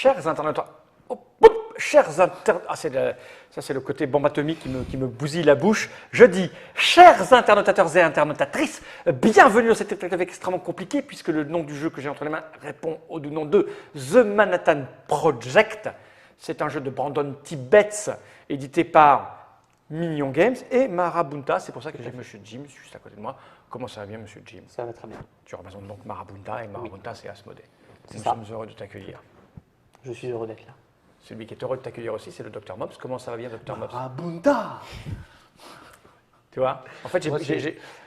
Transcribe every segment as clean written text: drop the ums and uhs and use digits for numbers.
Chers internautes, ça c'est le côté bombe atomique qui me bousille la bouche. Je dis, chers internautateurs et internautatrices, bienvenue dans cette épreuve extrêmement compliquée puisque le nom du jeu que j'ai entre les mains répond au nom de The Manhattan Project. C'est un jeu de Brandon T. Betts, édité par Minion Games et Marabunta. C'est pour ça que j'ai Monsieur Jim juste à côté de moi. Comment ça va bien, Monsieur Jim? Ça va très bien. Tu représentes donc Marabunta et Marabunta, c'est Asmodée. Nous ça. sommes heureux de t'accueillir. Je suis heureux d'être là. Celui qui est heureux de t'accueillir aussi, c'est le Dr Mops. Comment ça va bien, Dr Mops? Marabunta. Tu vois? En fait, c'est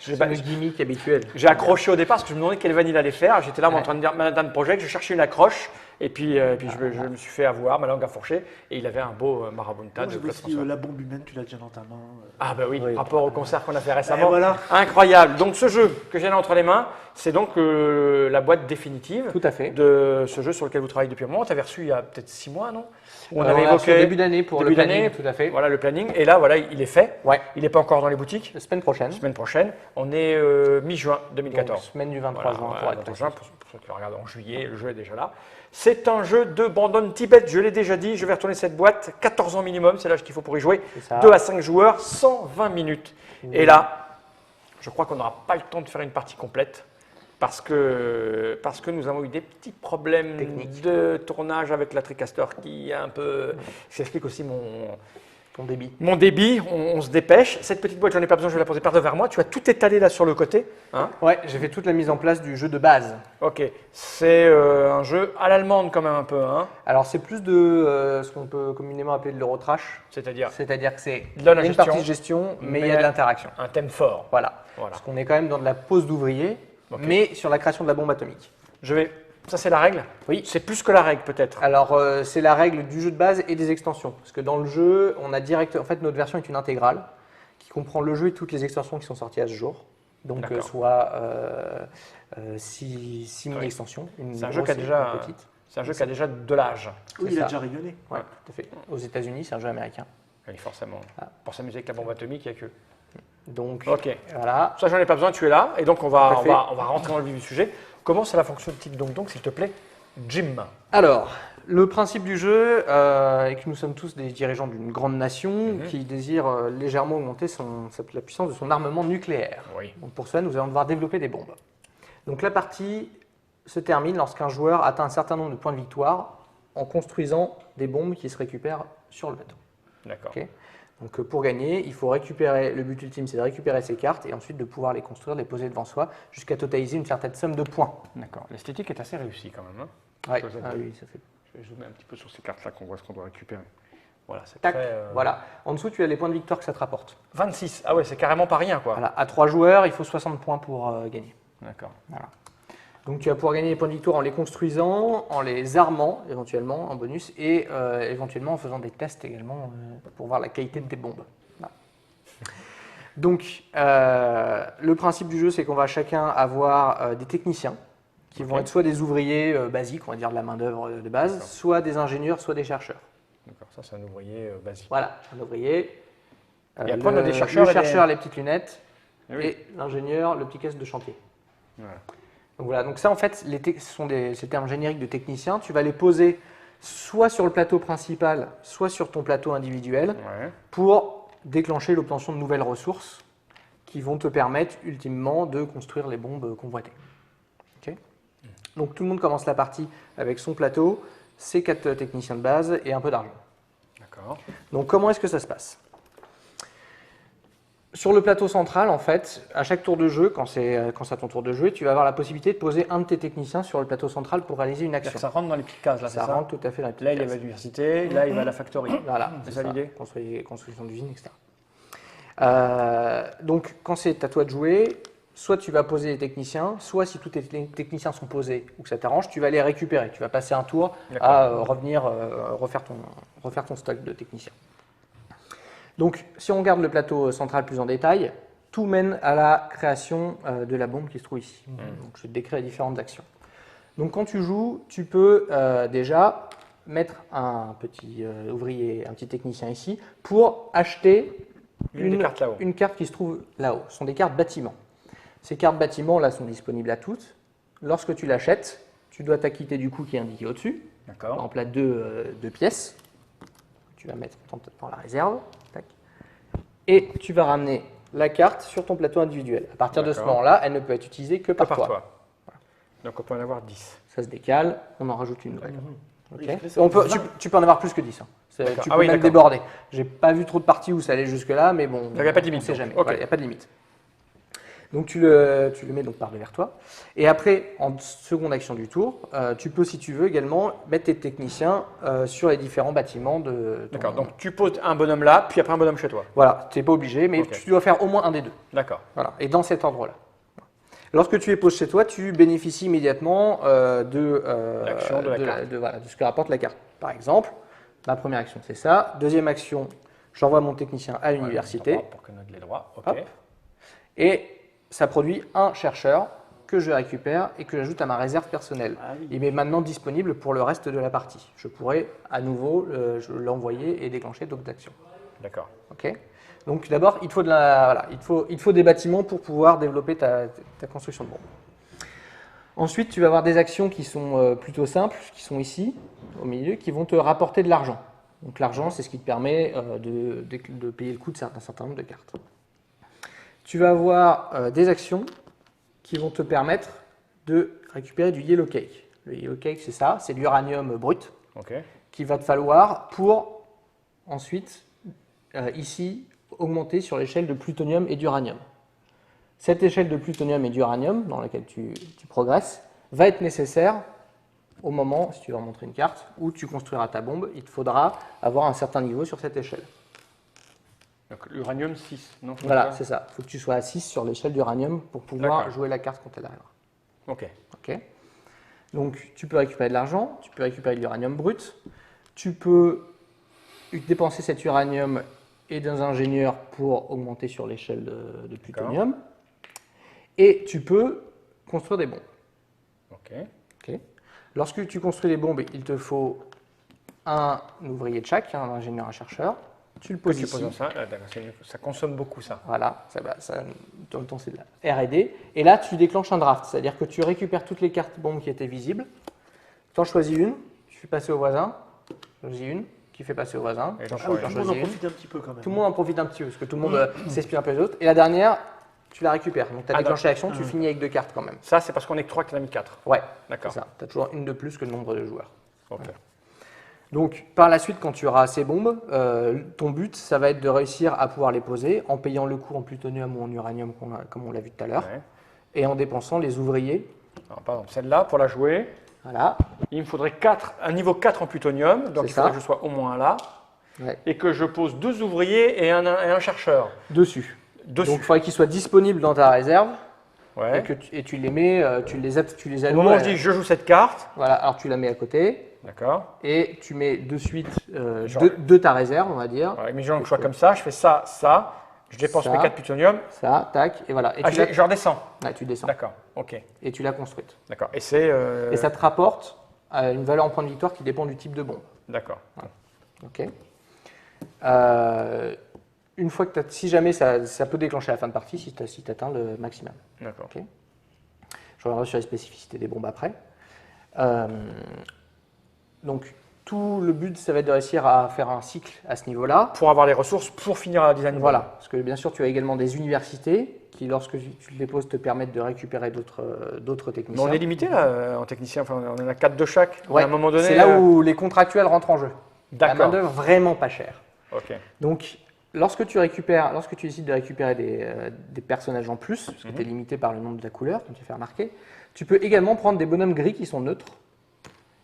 le gimmick habituel. j'ai accroché au départ parce que je me demandais quelle vanille il allait faire. J'étais là en train de dire Manhattan Project, je cherchais une accroche et puis, je me suis fait avoir, ma langue a fourché et il avait un beau Marabunta. Moi, aussi, la bombe humaine, tu l'as déjà dans ta main. Ah bah oui, Oui. rapport au concert qu'on a fait récemment. Voilà. Incroyable. Donc ce jeu que j'ai là entre les mains, c'est donc la boîte définitive Tout à fait. de ce jeu sur lequel vous travaillez depuis un moment. Tu avais reçu il y a peut-être 6 mois, non? On avait évoqué début d'année pour le planning, tout à fait. Voilà le planning. Et là, voilà, il est fait. Ouais. Il n'est pas encore dans les boutiques. La semaine prochaine. Semaine prochaine. On est mi-juin Donc, 2014. semaine du 23 Voilà, juin. voilà, pour être 23 précis. juin, pour ceux qui le regardent en juillet, le jeu est déjà là. C'est un jeu de Brandon Tibet, je l'ai déjà dit, je vais retourner cette boîte, 14 ans minimum, c'est l'âge qu'il faut pour y jouer, C'est ça. 2 à 5 joueurs, 120 minutes. Et là, je crois qu'on n'aura pas le temps de faire une partie complète, parce que nous avons eu des petits problèmes Techniques. de tournage avec la TriCaster qui a un peu... Ça explique aussi Ton débit. mon débit, on se dépêche. Cette petite boîte, j'en ai pas besoin, je vais la poser par devant moi. Tu as tout étalé là sur le côté. Hein? Ouais, j'ai fait toute la mise en place du jeu de base. Ok, c'est un jeu à l'allemande quand même un peu, hein? Alors c'est plus de ce qu'on peut communément appeler de l'Eurotrash. C'est-à-dire C'est-à-dire que c'est De la une gestion, partie de gestion, mais il y a de l'interaction. un thème fort. Voilà. Voilà. Parce qu'on est quand même dans de la pose d'ouvrier, Ok. mais sur la création de la bombe atomique. Ça c'est la règle? Oui. C'est plus que la règle peut-être. Alors c'est la règle du jeu de base et des extensions. Parce que dans le jeu, on a en fait notre version est une intégrale qui comprend le jeu et toutes les extensions qui sont sorties à ce jour. Donc D'accord. soit 6 mini-extensions, une C'est un jeu grosse qui a et déjà, une petite. c'est un jeu qui a déjà de l'âge. Oui, C'est il a ça. déjà rigolé. Ouais, tout à fait. Aux États-Unis, c'est un jeu américain. Oui, forcément. Ah. Pour s'amuser avec la bombe atomique, il n'y a que. Donc Ok. voilà. Ça, j'en ai pas besoin, tu es là. Et donc, on va Tout à fait. rentrer dans le vif du sujet. Comment ça fonctionne donc, s'il te plaît, Jim? Alors, le principe du jeu est que nous sommes tous des dirigeants d'une grande nation qui désire légèrement augmenter la puissance de son armement nucléaire. Oui. Donc pour cela, nous allons devoir développer des bombes. Donc la partie se termine lorsqu'un joueur atteint un certain nombre de points de victoire en construisant des bombes qui se récupèrent sur le bateau. D'accord. Ok. Donc pour gagner, il faut récupérer, le but ultime c'est de récupérer ces cartes et ensuite de pouvoir les construire, les poser devant soi jusqu'à totaliser une certaine somme de points. D'accord. L'esthétique est assez réussie quand même. Hein? Ouais. Ça, Ah oui, ça fait. Je vais zoomer un petit peu sur ces cartes-là qu'on voit ce qu'on doit récupérer. Voilà, c'est Tac, très. voilà. En dessous, tu as les points de victoire que ça te rapporte. 26. Ah ouais, c'est carrément pas rien, quoi. Voilà. À 3 joueurs, il faut 60 points pour gagner. D'accord. Voilà. Donc tu vas pouvoir gagner les points de victoire en les construisant, en les armant éventuellement en bonus et éventuellement en faisant des tests également pour voir la qualité de tes bombes. Voilà. Donc le principe du jeu c'est qu'on va chacun avoir des techniciens qui vont être soit des ouvriers basiques, on va dire de la main d'œuvre de base, D'accord. soit des ingénieurs, soit des chercheurs. D'accord. Ça, c'est un ouvrier basique. Voilà, un ouvrier. Et après, on a des chercheurs Le et des- chercheur, les petites lunettes, Eh oui. et l'ingénieur, le petit casque de chantier. Voilà. Donc voilà, donc ça en fait, ce sont ces termes génériques de technicien. Tu vas les poser soit sur le plateau principal, soit sur ton plateau individuel Ouais. pour déclencher l'obtention de nouvelles ressources qui vont te permettre ultimement de construire les bombes convoitées. Ok. Donc tout le monde commence la partie avec son plateau, ses 4 techniciens de base et un peu d'argent. D'accord. Donc comment est-ce que ça se passe? Sur le plateau central, en fait, à chaque tour de jeu, quand c'est à ton tour de jouer, tu vas avoir la possibilité de poser un de tes techniciens sur le plateau central pour réaliser une action. Ça rentre dans les petites cases, là, c'est Ça ça? rentre tout à fait dans les petites Là, il est à cases. l'université, là, il va à la factory. Voilà, C'est ça l'idée? Construction d'usine, etc. Donc, quand c'est à toi de jouer, soit tu vas poser les techniciens, soit si tous tes techniciens sont posés ou que ça t'arrange, tu vas les récupérer. Tu vas passer un tour D'accord. à revenir refaire ton stock de techniciens. Donc, si on regarde le plateau central plus en détail, tout mène à la création de la bombe qui se trouve ici. Donc, je vais te décrire les différentes actions. Donc, quand tu joues, tu peux déjà mettre un petit ouvrier, un petit technicien ici, pour acheter Une des cartes là-haut. une carte qui se trouve là-haut. Ce sont des cartes bâtiments. Ces cartes bâtiments là sont disponibles à toutes. Lorsque tu l'achètes, tu dois t'acquitter du coût qui est indiqué au-dessus. Par D'accord. exemple, là, deux pièces. Tu vas mettre dans la réserve. Tac. Et tu vas ramener la carte sur ton plateau individuel. À partir de ce D'accord. moment-là, elle ne peut être utilisée que par toi. Donc on peut en avoir 10. Ça se décale, on en rajoute une nouvelle. Ok. Oui, je On peut, fais ça. tu peux en avoir plus que 10. Hein. D'accord. Tu Ah peux oui, même d'accord. déborder. J'ai pas vu trop de parties où ça allait jusque-là, mais bon, il y a pas de on limite, sait donc. jamais. Ok. Voilà, il n'y a pas de limite. Donc tu le mets donc par devers toi. Et après, en seconde action du tour, tu peux, si tu veux, également mettre tes techniciens sur les différents bâtiments de ton... D'accord. Donc tu poses un bonhomme là, puis après un bonhomme chez toi. Voilà, tu n'es pas obligé, mais Ok. tu dois faire au moins un des deux. D'accord. Voilà, et dans cet ordre-là. Lorsque tu les poses chez toi, tu bénéficies immédiatement L'action de la carte. voilà, de ce que rapporte la carte. Par exemple, ma première action, c'est ça. Deuxième action, j'envoie mon technicien à l'université. Pour qu'on ait les droits. Ok. Hop. Et ça produit un chercheur que je récupère et que j'ajoute à ma réserve personnelle. Ah oui. Il est maintenant disponible pour le reste de la partie. Je pourrais à nouveau l'envoyer et déclencher d'autres actions. D'accord. Ok. Donc d'abord, il te faut il te faut des bâtiments pour pouvoir développer ta construction de bombe. Ensuite, tu vas avoir des actions qui sont plutôt simples, qui sont ici, au milieu, qui vont te rapporter de l'argent. Donc l'argent, c'est ce qui te permet de payer le coût d'un certain nombre de cartes. Tu vas avoir des actions qui vont te permettre de récupérer du yellow cake. Le yellow cake, c'est ça, c'est l'uranium brut Ok. qu'il va te falloir pour ensuite, ici, augmenter sur l'échelle de plutonium et d'uranium. Cette échelle de plutonium et d'uranium, dans laquelle tu progresses, va être nécessaire au moment, si tu veux montrer une carte, où tu construiras ta bombe, il te faudra avoir un certain niveau sur cette échelle. Donc l'uranium 6, non? Voilà, c'est ça. Il faut que tu sois à 6 sur l'échelle d'uranium pour pouvoir D'accord. jouer la carte quand elle arrivera. Ok. Ok. Donc tu peux récupérer de l'argent, tu peux récupérer de l'uranium brut, tu peux dépenser cet uranium et des ingénieurs pour augmenter sur l'échelle de plutonium, et tu peux construire des bombes. Ok. Ok. Lorsque tu construis des bombes, il te faut un ouvrier de chaque, un ingénieur, un chercheur. Tu le poses Tu ici. poses ça, là, d'accord, ça consomme beaucoup ça. Voilà, dans le temps c'est de la R&D. Et là, tu déclenches un draft, c'est-à-dire que tu récupères toutes les cartes bombes qui étaient visibles. Tu en choisis une, tu fais passer au voisin, choisis une, qui fait passer au voisin. Et j'en Ah oui, prends tout une. le monde en choisis une. profite un petit peu quand même. Tout le monde en profite un petit peu, parce que tout le monde s'inspire un peu des autres. Et la dernière, tu la récupères. Donc tu as Ah, déclenché l'action, tu finis avec 2 cartes quand même. Ça, c'est parce qu'on est que 3 qu'il en a mis 4. Ouais, c'est D'accord. ça. Tu as toujours une de plus que le nombre de joueurs. Ok. Donc, par la suite, quand tu auras ces bombes, ton but, ça va être de réussir à pouvoir les poser en payant le coût en plutonium ou en uranium, comme on l'a vu tout à l'heure, Ouais. et en dépensant les ouvriers. Alors, par exemple, celle-là, pour la jouer, Voilà. il me faudrait un niveau 4 en plutonium, donc C'est il faudrait ça. que je sois au moins là, Ouais. et que je pose 2 ouvriers et un chercheur Dessus. dessus. Donc, il faudrait qu'ils soient disponibles dans ta réserve Ouais. et tu les mets, tu les Au alloues. moment où je dis je joue cette carte, Voilà, alors tu la mets à côté d'accord. et tu mets de suite Genre. de ta réserve, on va dire. Ouais, imaginons que je sois comme ça, je fais ça, ça, je dépense Ça. mes 4 plutonium, Ça, tac, et voilà. Et ah, tu, je redescends. tu descends. D'accord, ok. Et tu l'as construite. D'accord. Et c'est. Et ça te rapporte une valeur en points de victoire qui dépend du type de bombe. D'accord. Ok. Une fois que si jamais ça peut déclencher à la fin de partie si tu atteins le maximum. D'accord. Ok. Je reviendrai sur les spécificités des bombes après. Donc tout le but, ça va être de réussir à faire un cycle à ce niveau-là. Pour avoir les ressources pour finir la design. Voilà, parce que bien sûr, tu as également des universités qui, lorsque tu les poses, te permettent de récupérer d'autres Mais techniciens. on est limité là en technicien, enfin, on en a 4 de chaque. Ouais, à un moment donné. c'est là où les contractuels rentrent en jeu. La D'accord. main-d'œuvre vraiment pas chère. Ok. Donc, lorsque tu décides de récupérer des personnages en plus, parce que tu es limité par le nombre de la couleur, comme tu fais remarquer, tu peux également prendre des bonhommes gris qui sont neutres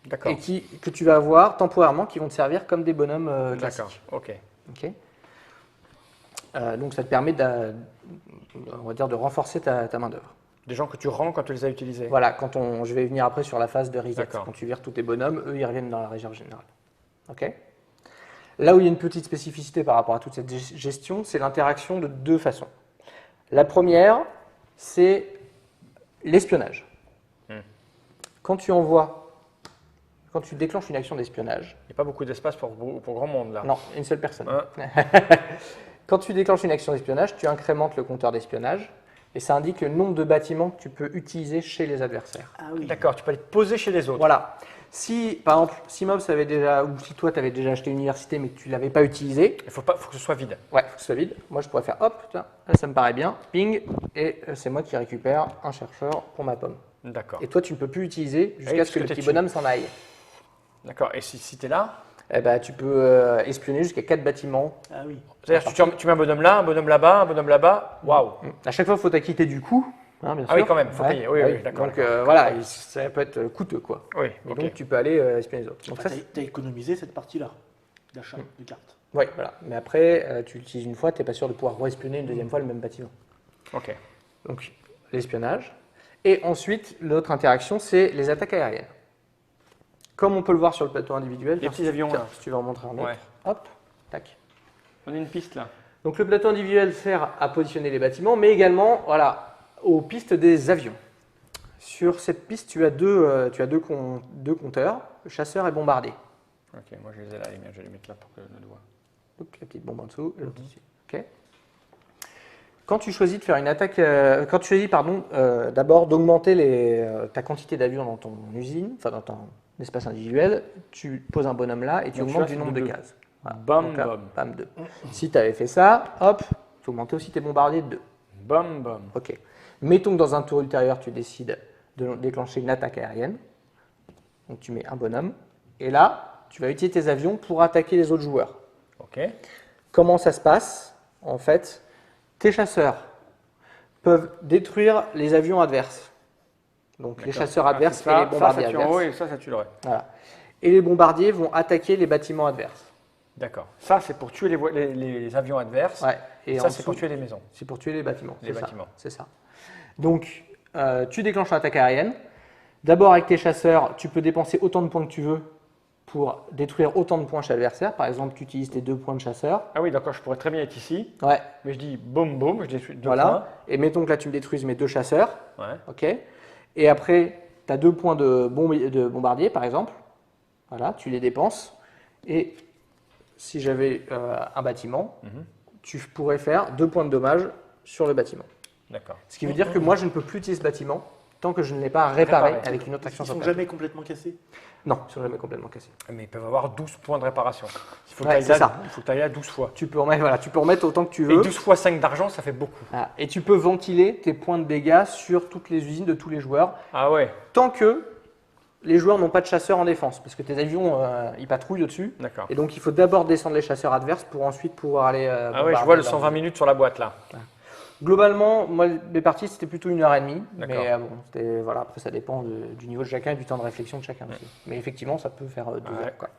D'accord. et que tu vas avoir temporairement qui vont te servir comme des bonhommes D'accord. classiques. Ok. Ok. Donc, ça te permet on va dire, de renforcer ta main-d'œuvre. Des gens que tu rends quand tu les as utilisés. Voilà, je vais venir après sur la phase de reset. D'accord. Quand tu vires tous tes bonhommes, eux, ils reviennent dans la réserve générale. Ok. Là où il y a une petite spécificité par rapport à toute cette gestion, c'est l'interaction de 2 façons. La première, c'est l'espionnage. Quand tu déclenches une action d'espionnage, Il n'y a pas beaucoup d'espace pour grand monde là. non, une seule personne. Hein. Quand tu déclenches une action d'espionnage, tu incrémentes le compteur d'espionnage et ça indique le nombre de bâtiments que tu peux utiliser chez les adversaires. Ah oui. D'accord, tu peux aller te poser chez les autres. Voilà. Si, par exemple, si Mobs avait déjà, ou si toi, tu avais déjà acheté une université, mais que tu ne l'avais pas utilisé, Il faut que ce soit vide. ouais, faut que ce soit vide. Moi, je pourrais faire, hop, tiens, là, ça me paraît bien, ping, et c'est moi qui récupère un chercheur pour ma pomme. D'accord. Et toi, tu ne peux plus utiliser jusqu'à parce ce que que le t'es petit dessus. bonhomme s'en aille. D'accord. Et si tu es là, Eh ben, tu peux espionner jusqu'à 4 bâtiments. Ah oui. c'est-à-dire que tu mets un bonhomme là, un bonhomme là-bas, un bonhomme là-bas. Waouh. À chaque fois, il faut t'acquitter du coût, hein, bien sûr. Ah oui, quand même, faut payer. Oui, bah oui, d'accord, Donc d'accord. voilà, ça peut être coûteux, quoi. Oui, Et ok. donc, tu peux aller espionner les autres. Donc, ça, Tu as économisé cette partie-là d'achat de cartes. oui, voilà. Mais après, tu l'utilises une fois, tu n'es pas sûr de pouvoir re-espionner une deuxième fois le même bâtiment. Ok. Donc, l'espionnage. Et ensuite, l'autre interaction, c'est les attaques aériennes. Comme on peut le voir sur le plateau individuel, Les petits avions, tiens, là. si tu veux en montrer un autre, Ouais. hop, tac. On a une piste là. Donc le plateau individuel sert à positionner les bâtiments, mais également voilà, aux pistes des avions. Sur cette piste, tu as deux compteurs, chasseur et bombardier. Ok, moi je les ai là, les miens, je vais les mettre là pour que je le voit. Donc la petite bombe en dessous et l'autre ici. Ok. Quand tu choisis de faire une attaque, quand tu choisis d'abord d'augmenter ta quantité d'avions dans ton usine, enfin dans ton espace individuel, tu poses un bonhomme là et tu Donc augmentes celui-là, du nombre c'est de de deux. cases. Voilà. Bam, Donc là, bam. bam, 2. Si tu avais fait ça, hop, tu augmentais aussi tes bombardiers de 2. Bam, bam. Ok. Mettons que dans un tour ultérieur, tu décides de déclencher une attaque aérienne. Donc tu mets un bonhomme. Et là, tu vas utiliser tes avions pour attaquer les autres joueurs. Ok. Comment ça se passe? En fait, tes chasseurs peuvent détruire les avions adverses. Donc les D'accord. chasseurs adverses Ah, et les bombardiers ça tue en haut adverses. et ça tue le reste. Voilà. Et les bombardiers vont attaquer les bâtiments adverses. D'accord. Ça, c'est pour tuer les avions adverses. Ouais. Et en ça, c'est pour dessous, tuer les maisons. c'est pour tuer les bâtiments. Les c'est ça, bâtiments. C'est ça. Donc, tu déclenches l'attaque aérienne. D'abord, avec tes chasseurs, tu peux dépenser autant de points que tu veux pour détruire autant de points chez l'adversaire. Par exemple, tu utilises tes 2 points de chasseur. Ah oui, d'accord, je pourrais très bien être ici. Ouais, Mais je dis boum, boum, je détruis 2 voilà. Et mettons que là, tu me détruises mes 2 chasseurs. points. Ouais. Ok. Et après, tu as 2 points de bombardier, par exemple. Voilà, tu les dépenses. Et si j'avais un bâtiment, tu pourrais faire 2 points de dommage sur le bâtiment. D'accord. Ce qui veut dire que moi, je ne peux plus utiliser ce bâtiment tant que je ne l'ai pas réparé avec une autre action Ils sur sont plateau. jamais complètement cassés. Non, ils sont jamais complètement cassés. Mais ils peuvent avoir 12 points de réparation. Il faut que Ouais, tu ailles c'est là, ça. il faut que tu ailles là 12 fois. Tu peux remettre autant que tu Et veux. 12 fois 5 d'argent, ça fait beaucoup. Voilà. Et tu peux ventiler tes points de dégâts sur toutes les usines de tous les joueurs, Ah ouais, tant que les joueurs n'ont pas de chasseurs en défense, parce que tes avions, ils patrouillent au-dessus. d'accord. Et donc, il faut d'abord descendre les chasseurs adverses pour ensuite pouvoir aller. Ah ouais, je bombarder vois le leurs 120 minutes sur la boîte là. Globalement, moi, mes parties, c'était plutôt 1h30. D'accord. Mais bon, voilà, après, ça dépend du niveau de chacun et du temps de réflexion de chacun aussi. Mais effectivement, ça peut faire 2 Ouais. heures. Quoi.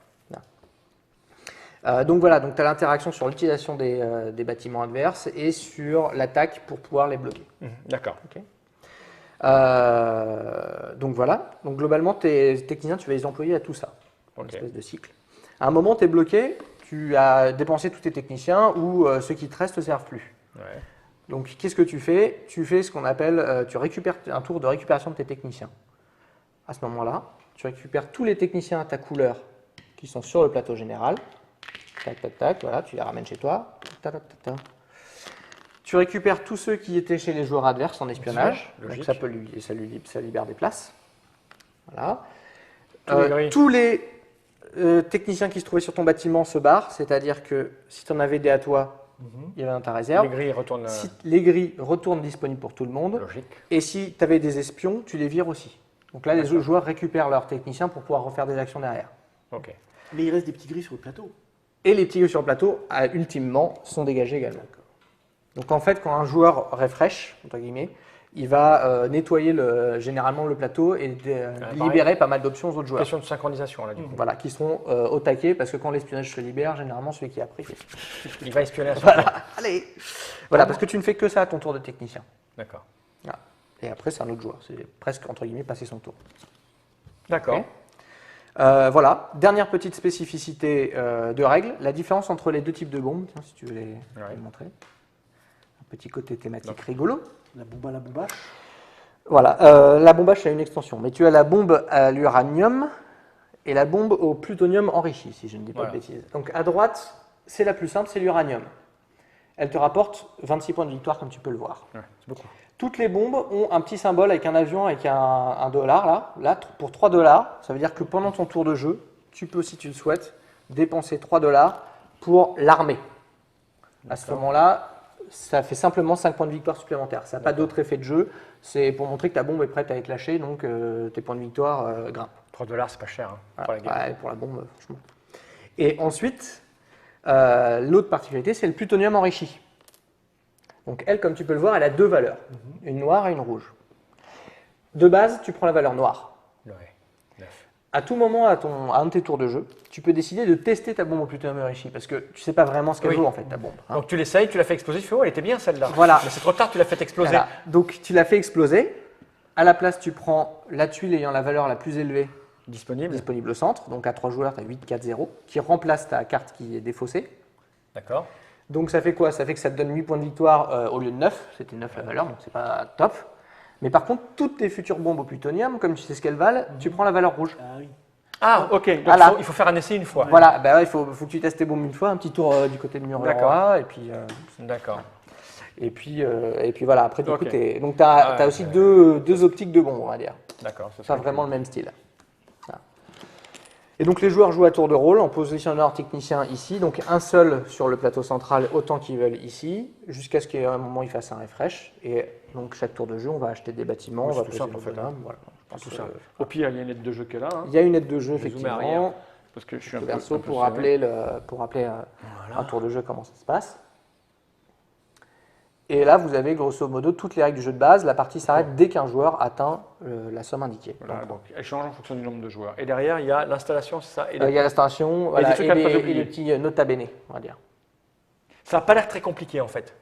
Voilà. Donc voilà, tu as l'interaction sur l'utilisation des bâtiments adverses et sur l'attaque pour pouvoir les bloquer. D'accord. Donc voilà, donc globalement, tes techniciens, tu vas les employer à tout ça. Une Ok. espèce de cycle. À un moment, tu es bloqué, tu as dépensé tous tes techniciens ou ceux qui te restent ne servent plus. Ouais. Donc, qu'est-ce que tu fais? Tu fais ce qu'on appelle, tu récupères un tour de récupération de tes techniciens. À ce moment-là, tu récupères tous les techniciens à ta couleur qui sont sur le plateau général. Tac, tac, tac, voilà, tu les ramènes chez toi. Tac, tac, tac, tac. Tu récupères tous ceux qui étaient chez les joueurs adverses en espionnage. Bien sûr, Donc, logique. ça libère des places. Voilà. Tous les gris. Tous les techniciens qui se trouvaient sur ton bâtiment se barrent, c'est-à-dire que si tu en avais des à toi, il y avait dans ta réserve. Les grilles retournent. Si les grilles retournent disponibles pour tout le monde, Logique. et si tu avais des espions, tu les vires aussi. Donc là, les autres joueurs récupèrent leurs techniciens pour pouvoir refaire des actions derrière. Ok. Mais il reste des petits gris sur le plateau. Et les petits sur le plateau, ultimement, sont dégagés également. Donc en fait, quand un joueur refresh, entre guillemets, il va nettoyer généralement le plateau et libérer pas mal d'options aux autres joueurs. Question de synchronisation là du coup. Voilà, qui seront au taquet parce que quand l'espionnage se libère, généralement celui qui a pris. Il va espionner à son Voilà, tour. allez. Voilà, parce que tu ne fais que ça à ton tour de technicien. D'accord. Voilà. Et après, c'est un autre joueur. C'est presque, entre guillemets, passer son tour. D'accord. Ok. Voilà, dernière petite spécificité de règle, la différence entre les deux types de bombes. Tiens, si tu veux les montrer. Un petit côté thématique rigolo. La bomba, la bombache. Voilà, la bombache a une extension, mais tu as la bombe à l'uranium et la bombe au plutonium enrichi, si je ne dis pas de bêtises. Donc à droite, c'est la plus simple, c'est l'uranium. Elle te rapporte 26 points de victoire, comme tu peux le voir. Ouais, c'est beaucoup. Toutes les bombes ont un petit symbole avec un avion, avec un dollar là. Là, pour 3 dollars, ça veut dire que pendant ton tour de jeu, tu peux, si tu le souhaites, dépenser 3 dollars pour l'armée. À ce moment-là, ça fait simplement 5 points de victoire supplémentaires. Ça n'a pas d'autre effet de jeu. C'est pour montrer que ta bombe est prête à être lâchée, donc tes points de victoire grimpent. 3 dollars, c'est pas cher hein, pour la game. Ouais, pour la bombe, franchement. Et ensuite, l'autre particularité, c'est le plutonium enrichi. Donc elle, comme tu peux le voir, elle a deux valeurs, une noire et une rouge. De base, tu prends la valeur noire. Ouais, 9. À tout moment, à un de tes tours de jeu, tu peux décider de tester ta bombe au plutonium enrichi, parce que tu ne sais pas vraiment ce qu'elle Oui. vaut en fait, ta bombe. hein. Donc tu l'essayes, tu l'as fait exploser, tu fais oh, elle était bien celle-là. Voilà. Mais c'est trop tard, tu l'as fait exploser. Voilà. Donc tu l'as fait exploser. À la place, tu prends la tuile ayant la valeur la plus élevée Disponible. disponible au centre. Donc à 3 joueurs, tu as 8, 4, 0, qui remplace ta carte qui est défaussée. D'accord. Donc ça fait quoi? Ça fait que ça te donne 8 points de victoire au lieu de 9. C'était 9 la valeur, donc c'est pas top. Mais par contre, toutes tes futures bombes au plutonium, comme tu sais ce qu'elles valent, tu prends la valeur rouge. Ah oui. Ah, ok. Donc Voilà. il faut faire un essai une fois. Voilà, bah ouais, il faut que tu testes tes bombes une fois, un petit tour du côté de D'accord. Mururoa, D'accord. et puis voilà, après du Ok. coup, donc tu as, Ouais, aussi deux optiques de bombes, on va dire. D'accord. Pas vraiment le même style. Voilà. Et donc les joueurs jouent à tour de rôle en positionnant leur technicien ici, donc un seul sur le plateau central autant qu'ils veulent ici, jusqu'à ce qu'à un moment ils fassent un refresh. Et donc chaque tour de jeu, on va acheter des bâtiments, Oui, on va c'est tout poser simple, nos en fait, bonhommes, voilà. Je pense Tout que, ça. Au pire, il y a une aide de jeu qui est là. hein. il y a une aide de jeu Je vais zoomer effectivement, arrière, parce que je suis un le peu, perso un peu pour serré. rappeler un tour de jeu comment ça se passe. Et là, vous avez grosso modo toutes les règles du jeu de base. La partie s'arrête dès qu'un joueur atteint la somme indiquée. Voilà, donc échange en fonction du nombre de joueurs. Et derrière, il y a l'installation, c'est ça. Et Il y a l'installation des trucs à ne pas oublier. les petits nota bene, on va dire. Ça n'a pas l'air très compliqué en fait.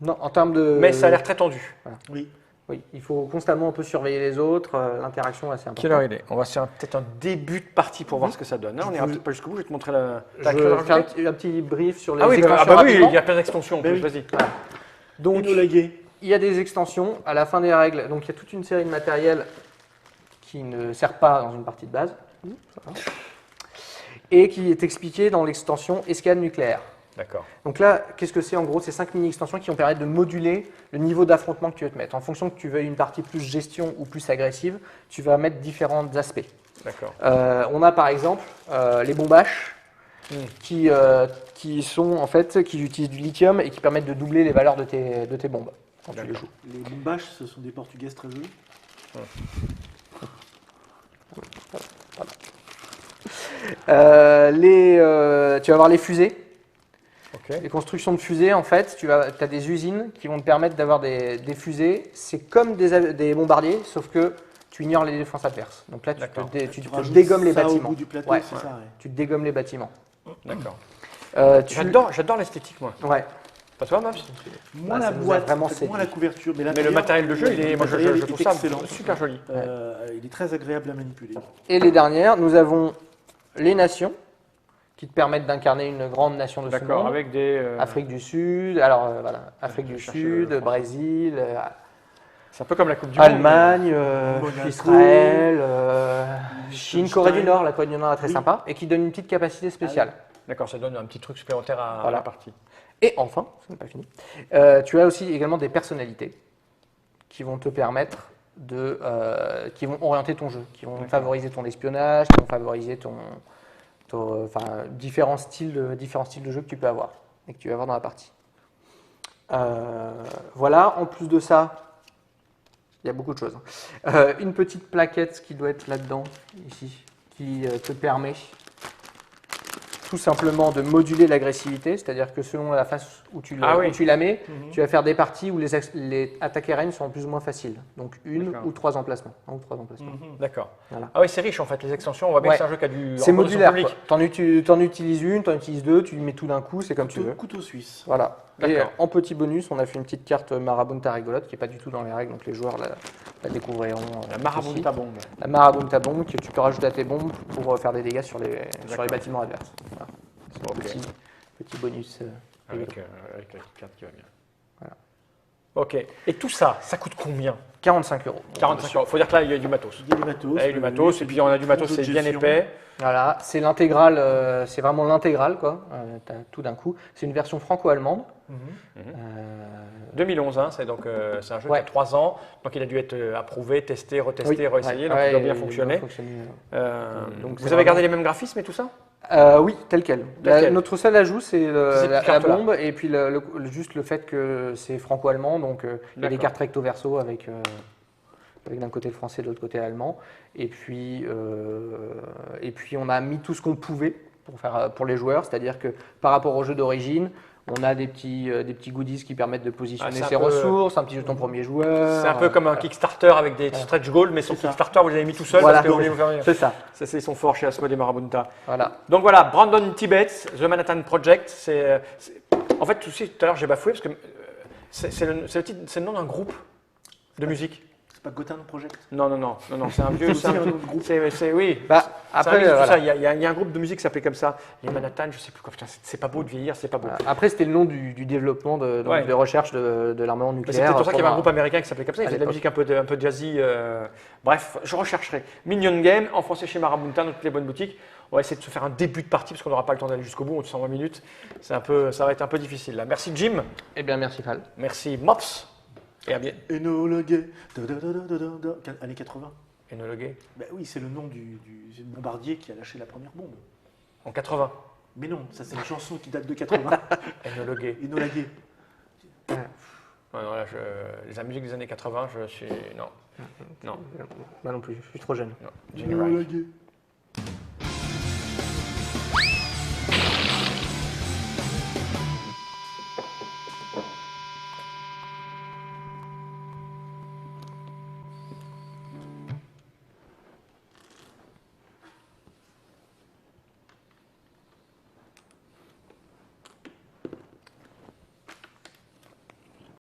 Non, en termes de. Mais ça a l'air très tendu. Oui. Oui, il faut constamment un peu surveiller les autres. L'interaction est assez importante. Quelle heure il est? On va faire peut-être un début de partie pour voir ce que ça donne. Hein, on n'ira peut-être pas jusqu'au bout, je vais te montrer la. T'as quelque chose à Je fais rajouter un petit brief sur les Ah oui, extensions oui, rapidement. il y a plein d'extensions en Ben plus, oui. vas-y. Donc, Énolagué. il y a des extensions à la fin des règles. Donc, il y a toute une série de matériel qui ne sert pas dans une partie de base. Et qui est expliqué dans l'extension escalade nucléaire. D'accord. Donc là, qu'est-ce que c'est en gros? C'est 5 mini-extensions qui vont permettre de moduler le niveau d'affrontement que tu veux te mettre. En fonction que tu veuilles une partie plus gestion ou plus agressive, tu vas mettre différents aspects. D'accord. On a par exemple les bombaches qui sont en fait qui utilisent du lithium et qui permettent de doubler les valeurs de tes bombes quand tu les joues. Les bombaches, ce sont des portugaises très jolies. Tu vas avoir les fusées. Ok. Les constructions de fusées, en fait, tu as des usines qui vont te permettre d'avoir des fusées. C'est comme des bombardiers, sauf que tu ignores les défenses adverses. Donc là, tu D'accord. te rajoutes dégommes les ça bâtiments. au bout du plateau, Ouais. c'est ça. Ouais. Tu te dégommes les bâtiments. D'accord. Tu- J'adore l'esthétique, moi. Ouais. Pas toi, Mabs Moins Bah, la ça nous a boîte, vraiment peut-être moins séduit. la couverture, mais, Mais le matériel de jeu, il est, moi, je matériel trouve est ça excellent. super joli. Il est très agréable à manipuler. Et les dernières, nous avons les nations qui te permettent d'incarner une grande nation de ce D'accord, monde. avec des. Afrique du Sud, alors voilà, Afrique je du cherche Sud, le français. Brésil, C'est un peu comme la Coupe du Monde. Allemagne, Monaco, Israël, Chine, Liechtenstein. Corée du Nord. La Corée du Nord est très Oui. sympa et qui donne une petite capacité spéciale. D'accord, ça donne un petit truc supplémentaire à Voilà. la partie. Et enfin, ce n'est pas fini, tu as aussi également des personnalités qui vont te permettre qui vont orienter ton jeu, qui vont favoriser ton espionnage, qui vont favoriser différents styles de jeu que tu peux avoir et que tu vas avoir dans la partie. Voilà, en plus de ça, il y a beaucoup de choses. Une petite plaquette qui doit être là-dedans, ici, qui te permet tout simplement de moduler l'agressivité, c'est-à-dire que selon la face où tu la mets, tu vas faire des parties où les attaques aériennes sont plus ou moins faciles. Donc une D'accord. ou trois emplacements. Un ou trois emplacements. D'accord. Voilà. Ah oui, c'est riche en fait, les extensions. On voit bien Ouais. que c'est un jeu qui a du. C'est recommandation modulaire. publique. T'en utilises une, t'en utilises deux, tu mets tout d'un coup, c'est comme tu veux. Couteau suisse. Voilà. Et D'accord. en petit bonus, on a fait une petite carte Marabunta rigolote qui n'est pas du tout dans les règles, donc les joueurs la découvriront. La aussi. Marabunta bombe. La Marabunta bombe que tu peux rajouter à tes bombes pour faire des dégâts sur les bâtiments adverses. Voilà. Ok. Petit bonus. Avec la petite carte qui va bien. Voilà. Ok. Et tout ça, ça coûte combien? 45 €. 45 euros. Il faut dire que là, il y a du matos. Il y a du matos. Là, il y a du matos, et puis on a du matos, c'est bien épais. Voilà, c'est l'intégrale, c'est vraiment l'intégrale, quoi. T'as tout d'un coup. C'est une version franco-allemande. 2011, hein, c'est donc c'est un jeu qui Ouais. a 3 ans, donc il a dû être approuvé, testé, retesté, Oui, réessayé, ouais, donc ouais, il doit bien il fonctionner. fonctionner. Vous Donc, c'est avez gardé vraiment- les mêmes graphismes et tout ça? Oui, tel quel. Tel quel. Notre seul ajout, c'est Cette la carte-là. bombe et puis juste le fait que c'est franco-allemand, donc il y a des D'accord. cartes recto verso avec d'un côté le français, de l'autre côté l'allemand. Et puis on a mis tout ce qu'on pouvait pour les joueurs, c'est-à-dire que par rapport au jeu d'origine, on a des petits goodies qui permettent de positionner c'est un ses peu- ressources, un petit jeton premier joueur. C'est un peu comme un Kickstarter avec des stretch goals, mais son C'est ça. Kickstarter, vous l'avez mis tout seul Voilà. parce que vous voulez vous faire. C'est ça. Ça, c'est son fort chez Asmodee Marabunta. Voilà. Donc voilà, Brandon Tibbets, The Manhattan Project. En fait, tout à l'heure, j'ai bafoué parce que c'est le nom d'un groupe de musique. C'est pas Gotham Project. Non, c'est un vieux. C'est aussi un autre groupe. Oui. Bah, Après, après, voilà. il y a un groupe de musique qui s'appelait comme ça. Les Manhattan, je sais plus quoi. Putain, c'est pas beau de vieillir, c'est pas beau. Après, c'était le nom du développement donc Ouais. de recherche de l'armement Mais nucléaire. c'est peut-être pour ça qu'il y avait un pendant- groupe américain qui s'appelait comme ça. Il à faisait de la l'époque. musique un peu jazzy. Bref, je rechercherai. Minion Game, en français chez Marabunta, dans toutes les bonnes boutiques. On va essayer de se faire un début de partie parce qu'on n'aura pas le temps d'aller jusqu'au bout, 120 minutes. Ça va être un peu difficile là. Merci Jim, Eh bien, merci Fal. merci Mops. Et à bien. Enola Gay. Années 80. Enola Gay. Bah oui, c'est le nom du bombardier qui a lâché la première bombe. En 80. Mais non, ça c'est une chanson qui date de 80. Enola Gay. Enola Gay. Ouais, non, là, la musique des années 80, je suis. Non. Non. Moi non plus, je suis trop jeune. Non. Jenny Enola Wright. Gay.